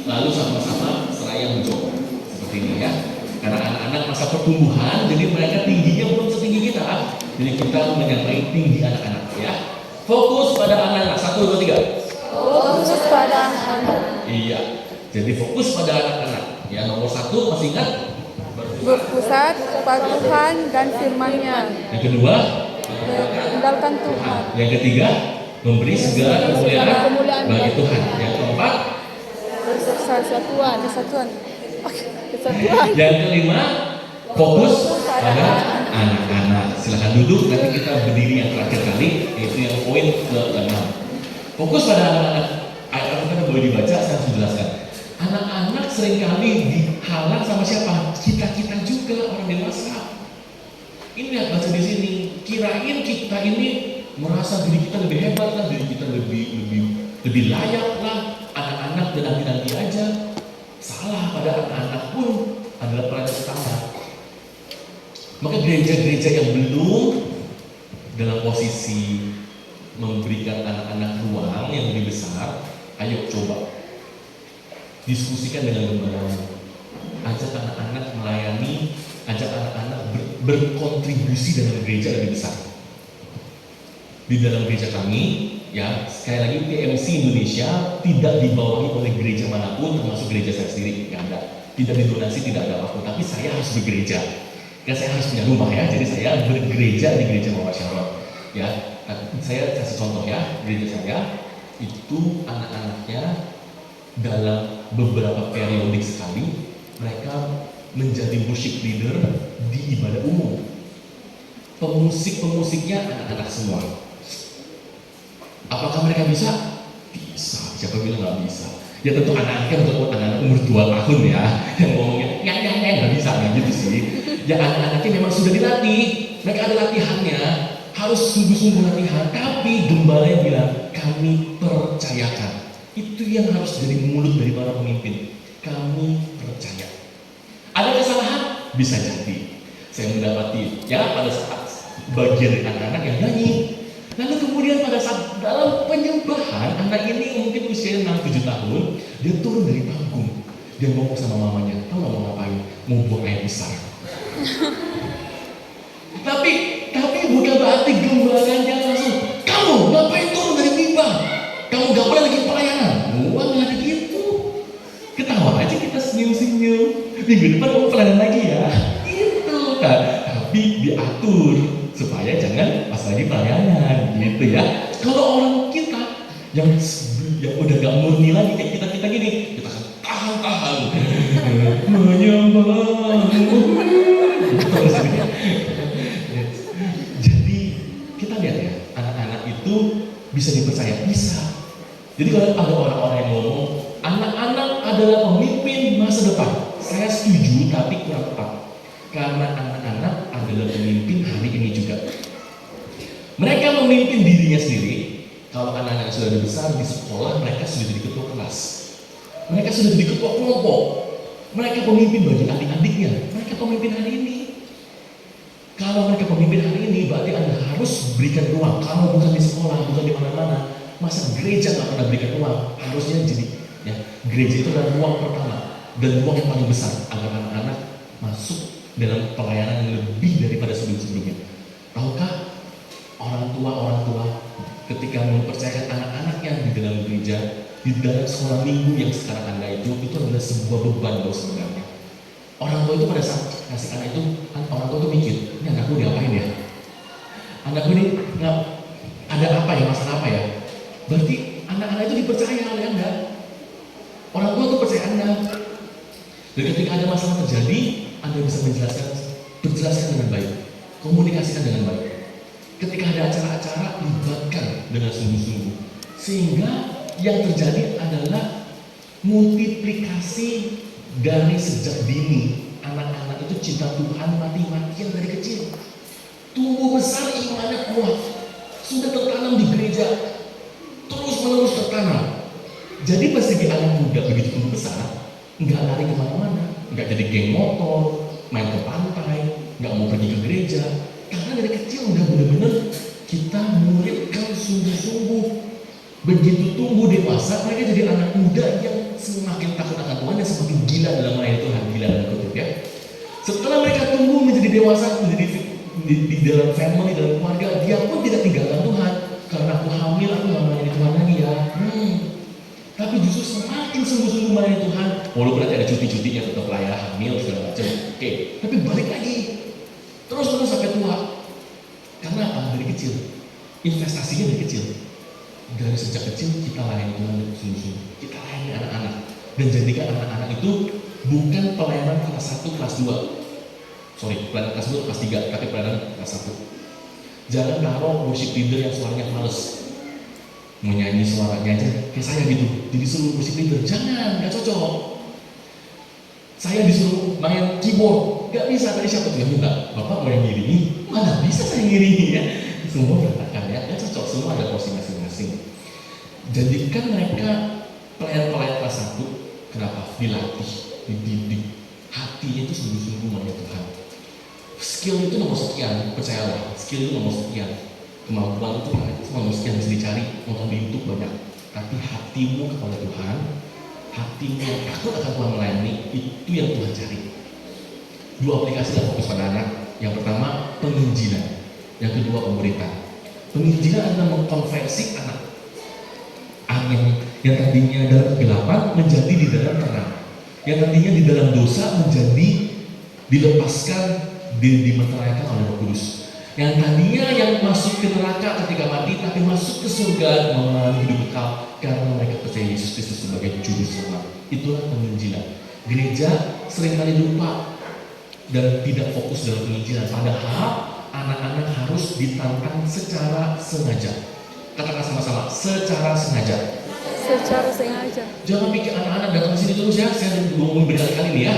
lalu sama-sama seraya mencoba seperti ini ya. Karena anak-anak masa pertumbuhan, jadi mereka tingginya belum setinggi kita, jadi kita mencapai tinggi anak-anak ya. Fokus pada anak-anak. 1, 2, 3. Fokus pada anak-anak. Iya. Jadi fokus pada anak-anak. Ya, nomor 1 masih ingat? Berpusat pada Tuhan dan firman-Nya. Yang kedua, Mengandalkan Tuhan. yang ketiga, memberi segala kemuliaan bagi Tuhan. Yang keempat, Kesatuan. Kesatuan. yang kelima, fokus pada anak-anak. Silahkan duduk, nanti kita berdiri yang terakhir kali, yaitu yang poin ke-6. Fokus pada anak-anak. Ayat kita boleh dibaca, saya harus menjelaskan. Anak-anak seringkali dihalang sama siapa? Kita-kita juga, orang dewasa. Ini lihat baca di sini. Kirain kita ini merasa diri kita lebih hebat lah, diri kita lebih layak lah. Anak-anak dan nanti-nanti aja. Salah, pada anak-anak pun adalah peran utama. Maka gereja-gereja yang belum dalam posisi memberikan anak-anak ruang yang lebih besar, ayo coba diskusikan dengan gembala. Ajak anak-anak melayani, ajak anak-anak berkontribusi dalam gereja lebih besar. Di dalam gereja kami, ya sekali lagi PMC Indonesia tidak dibawahi oleh gereja manapun, termasuk gereja saya sendiri, nggak ada. Tidak didonasi, tidak ada apapun. Tapi saya harus bergereja. Ya saya harus punya rumah ya, jadi saya bergereja di gereja Mawar Shalom. Ya, saya kasih contoh ya, gereja saya itu anak-anaknya dalam beberapa periodik sekali mereka menjadi worship leader di ibadah umum. Pemusik-pemusiknya anak-anak semua. Apakah mereka bisa? Bisa. Siapa bilang nggak bisa? Ya tentu anak-anaknya untuk anak-anak umur 2 tahun ya, yang ngomongnya nggak bisa, nggak gitu sih. Ya anak-anaknya memang sudah dilatih, mereka ada latihannya, harus sungguh-sungguh latihan. Tapi gembalanya bilang kami percayakan. Itu yang harus jadi mulut dari para pemimpin. Kami percaya. Ada kesalahan? Bisa jadi. Saya mendapati ya pada saat bagian anak-anak yang nyanyi. Lalu kemudian pada saat dalam penyembahan, anak ini mungkin usia 6-7 tahun, dia turun dari panggung. Dia ngomong sama mamanya, tahu nggak mau ngapain? Mau buang air besar. tapi bukan berarti gembalanya langsung, kamu ngapain turun dari mimbar? Kamu gak boleh lagi pelayanan. Wah, nggak ada gitu. Ketawa aja kita senyum-senyum. Minggu depan kamu pelayanan lagi ya. Gitu kan. Tapi diatur supaya jangan pas lagi pelayanan gitu ya. Kalau orang kita yang udah gak murni lagi kayak kita gini, kita akan tahan menyembahmu. Jadi kita lihat ya, anak-anak itu bisa dipercaya, bisa. Jadi kalau ada orang-orang yang ngomong anak-anak adalah pemimpin masa depan, saya setuju tapi kurang tepat. Karena anak-anak adalah pemimpin hari ini juga. Mereka memimpin dirinya sendiri. Kalau anak-anak sudah besar di sekolah, mereka sudah jadi ketua kelas. Mereka sudah jadi ketua kelompok. Mereka pemimpin bagi adik-adiknya. Mereka pemimpin hari ini. Kalau mereka pemimpin hari ini, berarti Anda harus berikan ruang. Kalau bukan di sekolah, bukan di mana-mana, masa gereja nggak pernah berikan ruang? Harusnya jadi ya, gereja itu adalah ruang pertama dan ruang yang paling besar agar anak-anak masuk dalam pelayanan yang lebih daripada sebelum-sebelumnya. Tahukah orang tua ketika mempercayakan anak-anaknya di dalam gereja, di dalam sekolah minggu yang sekarang Anda itu adalah sebuah beban loh sebenarnya. Orang tua itu pada saat ngasih anak itu, orang tua itu mikir, ini anakku diapain ya? Anakku ini nggak ada apa ya, masalah apa ya? Berarti anak-anak itu dipercaya oleh Anda. Orang tua itu percaya Anda. Dan ketika ada masalah terjadi, Anda bisa berjelaskan dengan baik, komunikasikan dengan baik. Ketika ada acara-acara, libatkan dengan sungguh-sungguh. Sehingga yang terjadi adalah multiplikasi dari sejak dini. Anak-anak itu cinta Tuhan mati-matian dari kecil. Tumbuh besar imannya kuat. Sudah tertanam di gereja. Terus-menerus tertanam. Jadi pas jadi anak muda begitu tumbuh besar, nggak lari kemana-mana. Nggak jadi geng motor, main ke pantai, nggak mau pergi ke gereja. Karena dari kecil udah bener-bener kita muridkan sungguh-sungguh. Begitu tumbuh dewasa, mereka jadi anak muda yang semakin takut Setelah mereka tumbuh menjadi dewasa, menjadi di dalam family, dalam keluarga, dia pun tidak tinggalkan Tuhan. Karena aku hamil, aku nggak melayani Tuhan lagi ya. Tapi justru semakin sungguh-sungguh melayani Tuhan, walaupun nanti ada cuti-cutinya tetap layak hamil segala macam. Oke, tapi balik lagi terus sampai tua. Karena apa? Dari kecil, investasinya dari kecil. Dari sejak kecil kita layani Tuhan sungguh-sungguh. Kita layani anak-anak dan jadikan anak-anak itu bukan pelayanan kelas 1, kelas 2. Pelayanan kelas 2, kelas 3, tapi pelayanan kelas 1. Jangan taruh worship leader yang suaranya males, mau nyanyi suaranya aja kayak saya gitu, jadi suruh worship leader. Jangan, gak cocok. Saya disuruh main keyboard, gak bisa. Tadi siapa tuh yang minta? Bapak mau yang ngiringi? Mana bisa saya ngiringi ya? Semua berantakan ya, gak cocok. Semua ada porsi masing-masing. Jadikan mereka pelayan-pelayan kelas 1. Kenapa? Dilatih, dididik. Hatinya itu sungguh-sungguh melayani Tuhan. Skill itu nomor sekian, percayalah. Skill itu nomor sekian. Kemampuan itu nomor sekian bisa dicari, nonton di YouTube banyak. Tapi hatimu kepada Tuhan, hatimu yang takut akan Tuhan melayani, itu yang Tuhan cari. 2 aplikasi yang fokus pada anak. Yang pertama, penginjilan. Yang kedua, pemberitaan. Penginjilan adalah mengkonversi anak yang tadinya dalam kegelapan menjadi di dalam terang. Yang tadinya di dalam dosa menjadi dilepaskan, dimeteraikan oleh Roh Kudus. Yang tadinya yang masuk ke neraka ketika mati, tapi masuk ke surga mengalami hidup kekal karena mereka percaya Yesus Kristus sebagai juru selamat. Itulah penginjilan. Gereja seringkali lupa dan tidak fokus dalam penginjilan. Padahal anak-anak harus ditantang secara sengaja. Katakan sama-sama, secara sengaja. Secara sengaja. Jangan pikir anak-anak datang sini terus ya. Saya ngomong berkali-kali nih ya.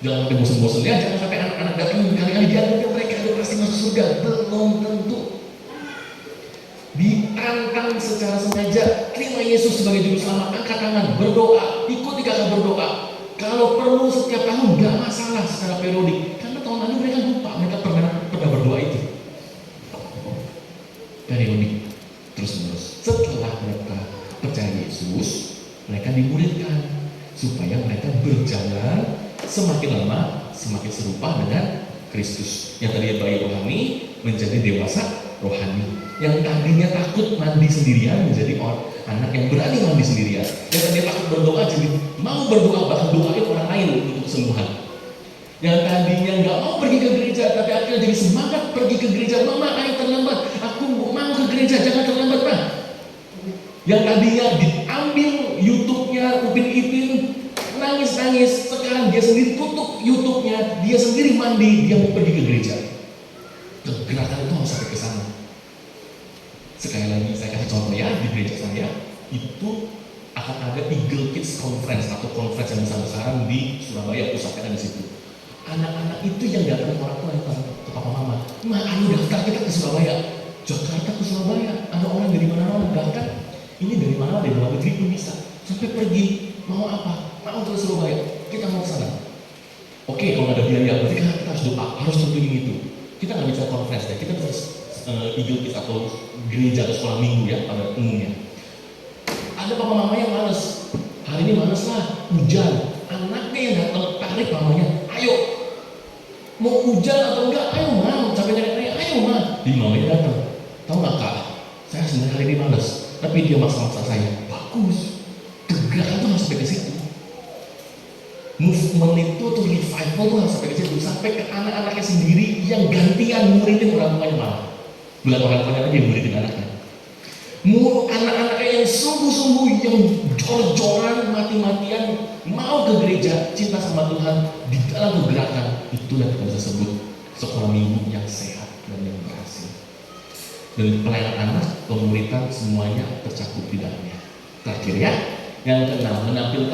Jangan sampai bosan-bosan ya. Jangan sampai anak-anak datang berkali-kali dianggap mereka itu pasti masuk surga. Belum tentu. Ditantang secara sengaja. Terima Yesus sebagai juru selamat. Angkat tangan, berdoa, ikuti kakak berdoa. Kalau perlu setiap tahun nggak masalah secara periodik. Karena tahun lalu mereka lupa, mereka pernah berdoa itu. Periodik, terus-menerus. Setelah mereka percaya Yesus, mereka dimuridkan supaya mereka berjalan semakin lama semakin serupa dengan Kristus. Yang tadinya bayi rohani menjadi dewasa rohani. Yang tadinya takut mandi sendirian menjadi anak yang berani mandi sendirian. Yang tadinya takut berdoa jadi mau berdoa, bahkan doain orang lain untuk kesembuhan. Yang tadinya nggak mau pergi ke gereja, tapi akhirnya jadi semangat pergi ke gereja. Mama, ayo terlambat. Aku mau ke gereja, jangan terlambat, Pak. Yang tadinya diambil YouTube-nya Upin Ipin, nangis-nangis, sekarang dia sendiri tutup YouTube-nya, dia sendiri mandi, dia mau pergi ke gereja. Gerakan itu harus sampai ke sana. Sekali lagi saya kasih contoh ya, di gereja saya itu akan ada Eagle Kids Conference atau conference yang besar-besaran di Surabaya, pusatnya di situ. Anak-anak itu yang datang orang tua ke papa mama, ayo daftar kita ke Surabaya. Jakarta ke Surabaya, ada orang dari mana-mana bahkan ini dari mana, dari luar negeri pun bisa. Sampai pergi, mau apa? Mau ke Surabaya, kita mau ke sana. Oke, kalau ada biaya, berarti kita harus doa, harus tentuin itu. Kita nggak bisa conference ya, kita harus Eagle Kids atau gereja atau sekolah minggu ya pada umumnya. Ada papa mama yang males, hari ini males lah, hujan. Anaknya yang datang tarik mamanya, ayo. Mau hujan atau enggak, ayo mau. Sampai nyari-nyari, ayo mah. Di mamanya datang, tahu nggak kak? Saya sebenarnya hari ini males. Tapi dia maksa-maksa saya, bagus. Gerakan itu harus sampai ke situ. Movement itu tuh revival tuh harus sampai ke situ, sampai ke anak-anaknya sendiri yang gantian muridin orang tuanya malah. Bukan orang tuanya lagi yang muridin anaknya. Anak-anaknya yang sungguh-sungguh, yang jor-joran, mati-matian, mau ke gereja, cinta sama Tuhan di dalam gerakan, itulah kita bisa sebut sekolah minggu yang sehat dan yang berhasil. Dan pelayanan anak, pemuritan semuanya tercakup di dalamnya. Terakhir ya, yang keenam, menampilkan